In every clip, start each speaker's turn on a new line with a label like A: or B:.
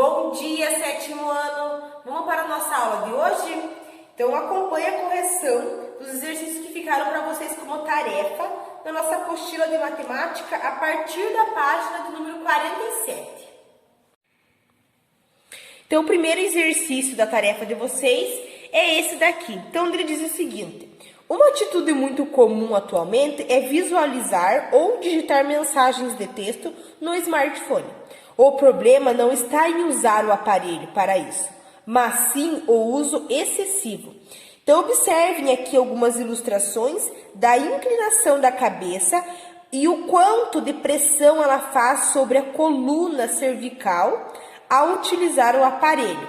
A: Bom dia, sétimo ano! Vamos para a nossa aula de hoje? Então acompanhe a correção dos exercícios que ficaram para vocês como tarefa na nossa apostila de matemática a partir da página de número 47. Então o primeiro exercício da tarefa de vocês é esse daqui. Então ele diz o seguinte: uma atitude muito comum atualmente é visualizar ou digitar mensagens de texto no smartphone. O problema não está em usar o aparelho para isso, mas sim o uso excessivo. Então, observem aqui algumas ilustrações da inclinação da cabeça e o quanto de pressão ela faz sobre a coluna cervical ao utilizar o aparelho.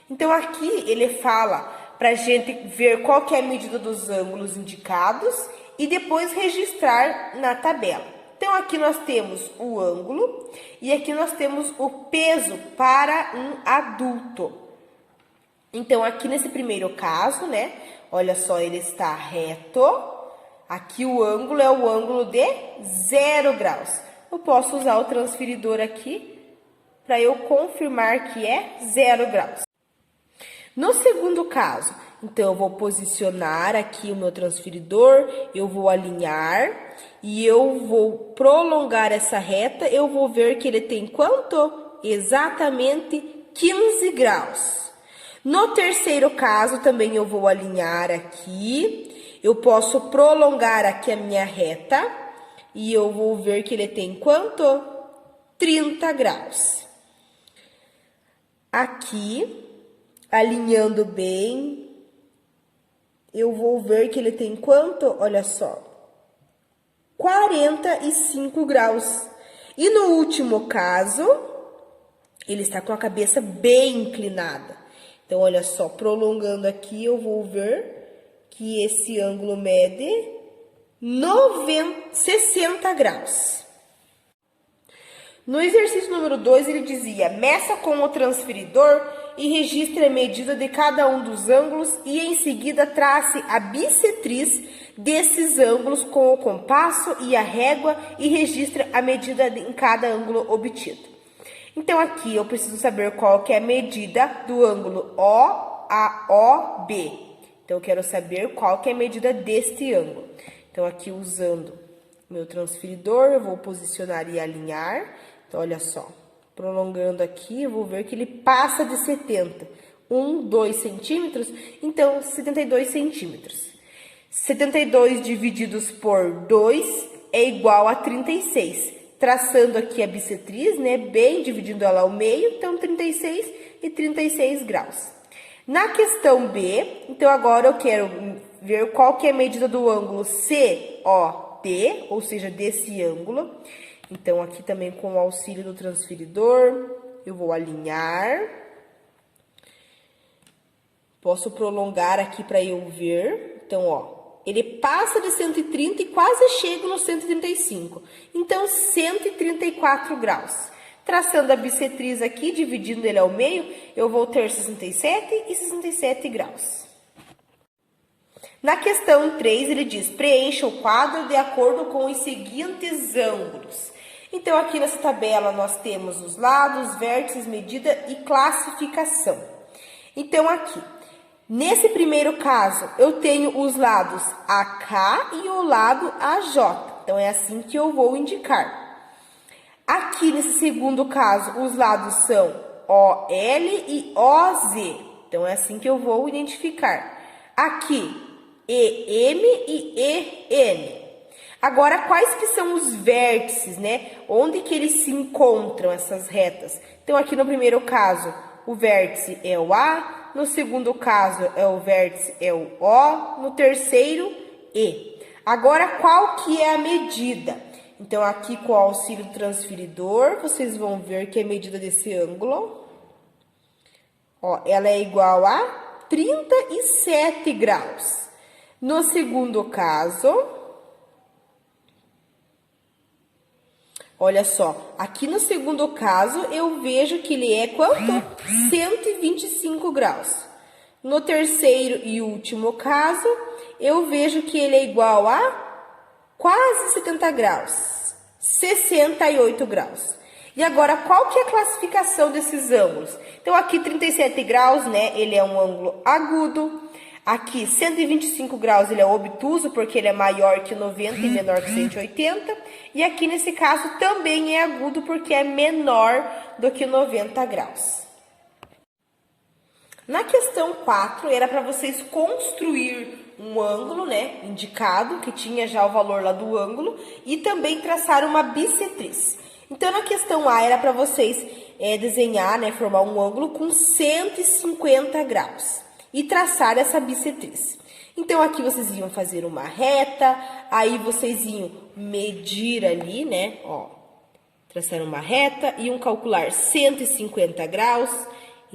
A: Então, aqui ele fala para a gente ver qual que é a medida dos ângulos indicados e depois registrar na tabela. Então, aqui nós temos o ângulo e aqui nós temos o peso para um adulto. Então, aqui nesse primeiro caso, né? Olha só, ele está reto. Aqui o ângulo é o ângulo de 0 graus. Eu posso usar o transferidor aqui para eu confirmar que é 0 graus. No segundo caso, então eu vou posicionar aqui o meu transferidor, eu vou alinhar e eu vou prolongar essa reta, eu vou ver que ele tem quanto? Exatamente 15 graus. No terceiro caso, também eu vou alinhar aqui, eu posso prolongar aqui a minha reta e eu vou ver que ele tem quanto? 30 graus. Aqui, alinhando bem, eu vou ver que ele tem quanto? Olha só, 45 graus. E no último caso, ele está com a cabeça bem inclinada. Então, olha só, prolongando aqui, eu vou ver que esse ângulo mede 60 graus. No exercício número 2, ele dizia: meça com o transferidor e registre a medida de cada um dos ângulos e em seguida trace a bissetriz desses ângulos com o compasso e a régua e registre a medida em cada ângulo obtido. Então, aqui eu preciso saber qual que é a medida do ângulo OAOB. Então, eu quero saber qual que é a medida deste ângulo. Então, aqui usando meu transferidor, eu vou posicionar e alinhar. Então, olha só, prolongando aqui, eu vou ver que ele passa de 70. 2 centímetros, então 72 centímetros. 72 divididos por 2 é igual a 36. Traçando aqui a bissetriz, né, bem dividindo ela ao meio, então 36 e 36 graus. Na questão B, então agora eu quero ver qual que é a medida do ângulo COD, ou seja, desse ângulo. Então, aqui também com o auxílio do transferidor, eu vou alinhar. Posso prolongar aqui para eu ver. Então, ó, ele passa de 130 e quase chega no 135. Então, 134 graus. Traçando a bissetriz aqui, dividindo ele ao meio, eu vou ter 67 e 67 graus. Na questão 3, ele diz: preencha o quadro de acordo com os seguintes ângulos. Então, aqui nessa tabela, nós temos os lados, vértices, medida e classificação. Então, aqui, nesse primeiro caso, eu tenho os lados AK e o lado AJ. Então, é assim que eu vou indicar. Aqui, nesse segundo caso, os lados são OL e OZ. Então, é assim que eu vou identificar. Aqui, EM e EN. Agora, quais que são os vértices, né? Onde que eles se encontram, essas retas? Então, aqui no primeiro caso, o vértice é o A. No segundo caso, o vértice é o O. No terceiro, E. Agora, qual que é a medida? Então, aqui com o auxílio do transferidor, vocês vão ver que a medida desse ângulo, ó, ela é igual a 37 graus. No segundo caso, olha só, aqui no segundo caso, eu vejo que ele é quanto? 125 graus. No terceiro e último caso, eu vejo que ele é igual a quase 70 graus, 68 graus. E agora, qual que é a classificação desses ângulos? Então, aqui 37 graus, né, ele é um ângulo agudo. Aqui, 125 graus, ele é obtuso, porque ele é maior que 90 e menor que 180. E aqui, nesse caso, também é agudo, porque é menor do que 90 graus. Na questão 4, era para vocês construir um ângulo, né, indicado, que tinha já o valor lá do ângulo, e também traçar uma bissetriz. Então, na questão A, era para vocês desenhar, né, formar um ângulo com 150 graus e traçar essa bissetriz. Então, aqui vocês iam fazer uma reta, aí vocês iam medir ali, né, ó, traçar uma reta, iam calcular 150 graus,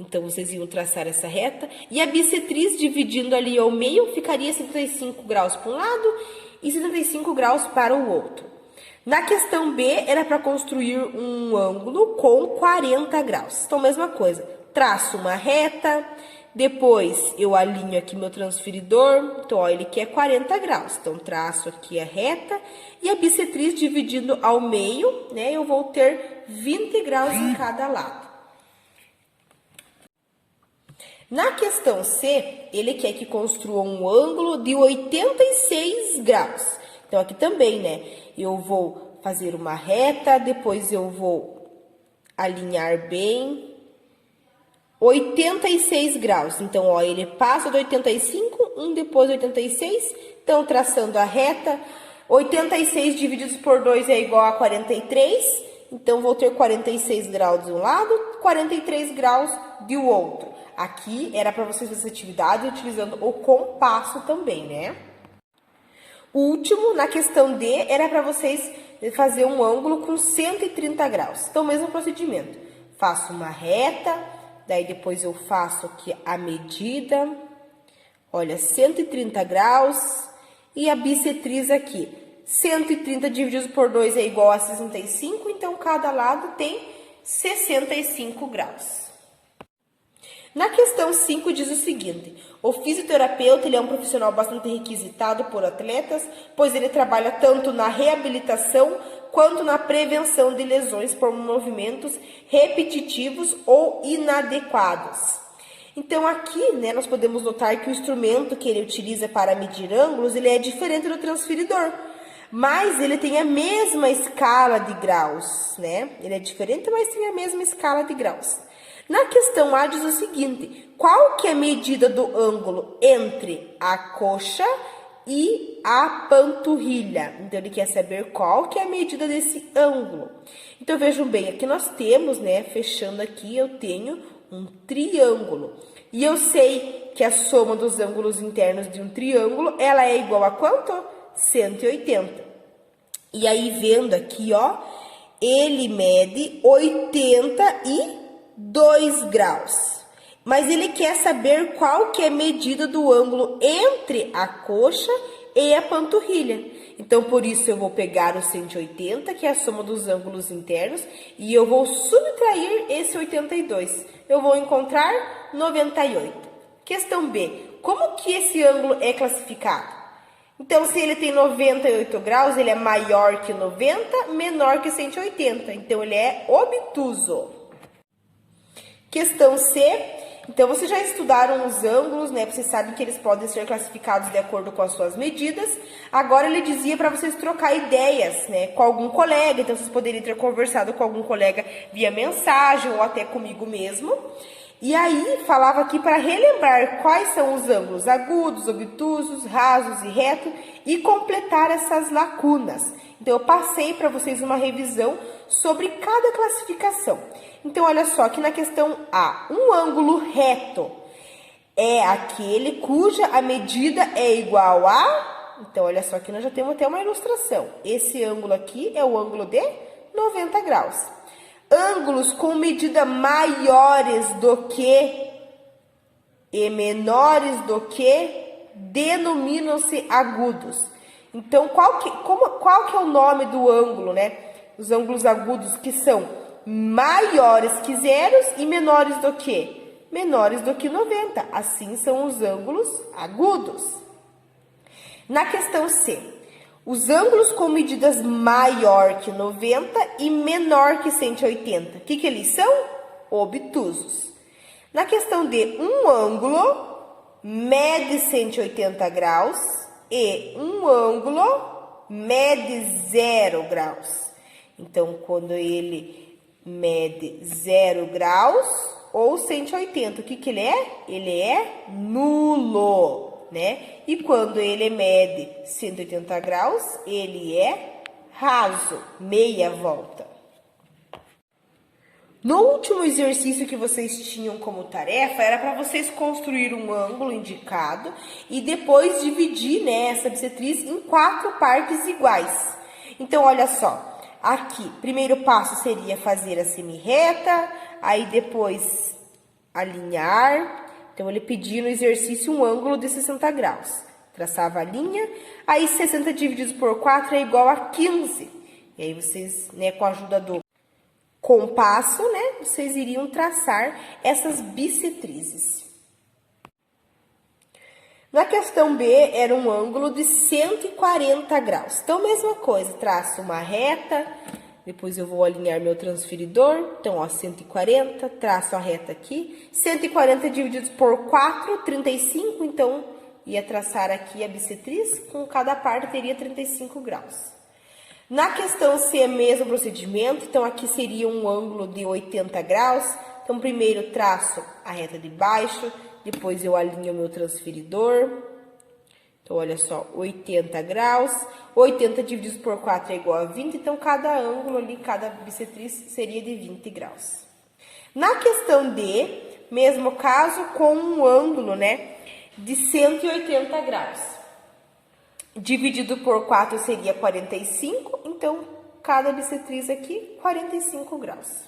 A: então vocês iam traçar essa reta, e a bissetriz dividindo ali ao meio ficaria 75 graus para um lado e 75 graus para o outro. Na questão B, era para construir um ângulo com 40 graus. Então, mesma coisa, traço uma reta, depois eu alinho aqui meu transferidor, então, ó, ele quer 40 graus. Então, traço aqui a reta e a bissetriz dividindo ao meio, né, eu vou ter 20 graus em cada lado. Na questão C, ele quer que construa um ângulo de 86 graus. Então, aqui também, né, eu vou fazer uma reta, depois eu vou alinhar bem 86 graus. Então, ó, ele passa do 85, depois 86. Então, traçando a reta, 86 divididos por 2 é igual a 43. Então, vou ter 46 graus de um lado, 43 graus do outro. Aqui era para vocês fazer essa atividade utilizando o compasso também, né? O último, na questão D, era para vocês fazer um ângulo com 130 graus. Então, mesmo procedimento. Faço uma reta, daí depois eu faço aqui a medida. Olha, 130 graus. E a bissetriz aqui. 130 dividido por 2 é igual a 65, então cada lado tem 65 graus. Na questão 5 diz o seguinte: o fisioterapeuta ele é um profissional bastante requisitado por atletas, pois ele trabalha tanto na reabilitação quanto na prevenção de lesões por movimentos repetitivos ou inadequados. Então aqui, né, nós podemos notar que o instrumento que ele utiliza para medir ângulos, ele é diferente do transferidor, mas ele tem a mesma escala de graus, né? Ele é diferente, mas tem a mesma escala de graus. Na questão A diz o seguinte: qual que é a medida do ângulo entre a coxa e a panturrilha? Então, ele quer saber qual que é a medida desse ângulo. Então, vejam bem, aqui nós temos, né, fechando aqui, eu tenho um triângulo. E eu sei que a soma dos ângulos internos de um triângulo, ela é igual a quanto? 180. E aí, vendo aqui, ó, ele mede 82 graus. Mas ele quer saber qual que é a medida do ângulo entre a coxa e a panturrilha. Então, por isso, eu vou pegar o 180, que é a soma dos ângulos internos, e eu vou subtrair esse 82. Eu vou encontrar 98. Questão B. Como que esse ângulo é classificado? Então, se ele tem 98 graus, ele é maior que 90, menor que 180. Então, ele é obtuso. Questão C. Então, vocês já estudaram os ângulos, né? Vocês sabem que eles podem ser classificados de acordo com as suas medidas. Agora, ele dizia para vocês trocar ideias, né, com algum colega. Então, vocês poderiam ter conversado com algum colega via mensagem ou até comigo mesmo. E aí, falava aqui para relembrar quais são os ângulos agudos, obtusos, rasos e retos e completar essas lacunas. Então, eu passei para vocês uma revisão sobre cada classificação. Então, olha só, aqui na questão A, um ângulo reto é aquele cuja a medida é igual a... Então, olha só, aqui nós já temos até uma ilustração. Esse ângulo aqui é o ângulo de 90 graus. Ângulos com medida maiores do que e menores do que denominam-se agudos. Então, qual que é o nome do ângulo, né? Os ângulos agudos que são maiores que zeros e menores do que? Menores do que 90. Assim são os ângulos agudos. Na questão C, Os ângulos com medidas maior que 90 e menor que 180, o que eles são? Obtusos. Na questão de um ângulo mede 180 graus e um ângulo mede 0 graus. Então, quando ele mede 0 graus ou 180, o que ele é? Ele é nulo, né? E quando ele mede 180 graus, ele é raso, meia volta. No último exercício que vocês tinham como tarefa, era para vocês construir um ângulo indicado e depois dividir, né, essa bissetriz em 4 partes iguais. Então, olha só, aqui, primeiro passo seria fazer a semi-reta, aí depois alinhar. Então, ele pediu no exercício um ângulo de 60 graus. Traçava a linha, aí 60 dividido por 4 é igual a 15. E aí vocês, né, com a ajuda do compasso, né, vocês iriam traçar essas bissetrizes. Na questão B, era um ângulo de 140 graus. Então, mesma coisa, traço uma reta, depois eu vou alinhar meu transferidor. Então, ó, 140, traço a reta aqui. 140 divididos por 4, 35. Então, ia traçar aqui a bissetriz, com cada parte teria 35 graus. Na questão C, mesmo procedimento, então aqui seria um ângulo de 80 graus. Então, primeiro traço a reta de baixo, depois eu alinho o meu transferidor. Então, olha só, 80 graus. 80 dividido por 4 é igual a 20, então cada ângulo ali, cada bissetriz seria de 20 graus. Na questão D, mesmo caso, com um ângulo, né, de 180 graus. Dividido por 4 seria 45, então cada bissetriz aqui, 45 graus.